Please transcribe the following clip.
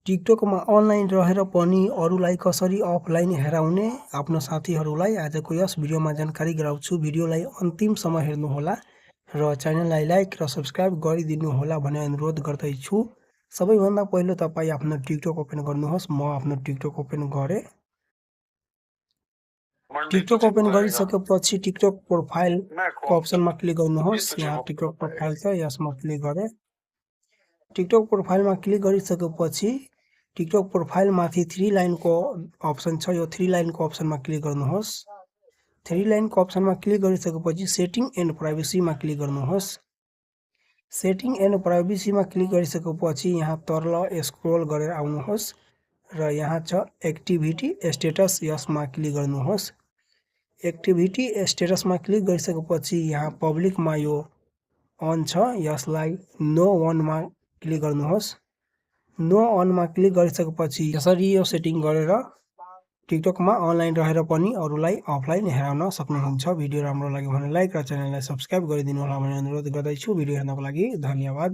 टिकटकमा online रहेर पनि अरूलाई कसरी अफलाइन हेराउने आफ्नो साथीहरूलाई आजको यस भिडियोमा जानकारी गराउँछु। भिडियोलाई अन्तिमसम्म हेर्नुहोला र च्यानललाई लाइक र सब्स्क्राइब गरिदिनुहोला भन्ने अनुरोध गर्दैछु। सबैभन्दा पहिलो तपाईँ आफ्नो टिकटक ओपन गर्नुहोस्। म आफ्नो टिकटक ओपन गरेँ। टिकटक ओपन गरिसकेपछि टिकटक प्रोफाइलको अप्सनमा क्लिक गर्नुहोस्। यहाँ टिकटक प्रोफाइल छ, यसमा क्लिक गरेँ। टिकटक प्रोफाइलमा क्लिक गरिसकेपछि टिकटक प्रोफाइलमाथि 3 लाइनको अप्सन छ। यो 3 लाइनको अप्सनमा क्लिक गर्नुहोस्। 3 लाइनको अप्सनमा क्लिक गरिसकेपछि सेटिङ एन्ड प्राइभेसीमा क्लिक गर्नुहोस्। सेटिङ एन्ड प्राइभेसीमा क्लिक गरिसकेपछि यहाँ तल स्क्रोल गरेर आउनुहोस् र यहाँ छ एक्टिभिटी स्टेटस, यसमा क्लिक गर्नुहोस्। एक्टिभिटी स्टेटसमा क्लिक गरिसकेपछि यहाँ पब्लिकमा यो अन छ, यसलाई नो अनमा क्लिक गर्नुहोस्। नो अनमा क्लिक गरिसकेपछि यसरी यो सेटिङ गरेर टिकटकमा अनलाइन रहेर पनि अरूलाई अफलाइन हेराउन सक्नुहुन्छ। भिडियो राम्रो लाग्यो भने लाइक र च्यानललाई सब्स्क्राइब गरिदिनु होला भन्ने अनुरोध गर्दैछु। भिडियो हेर्नको लागि धन्यवाद।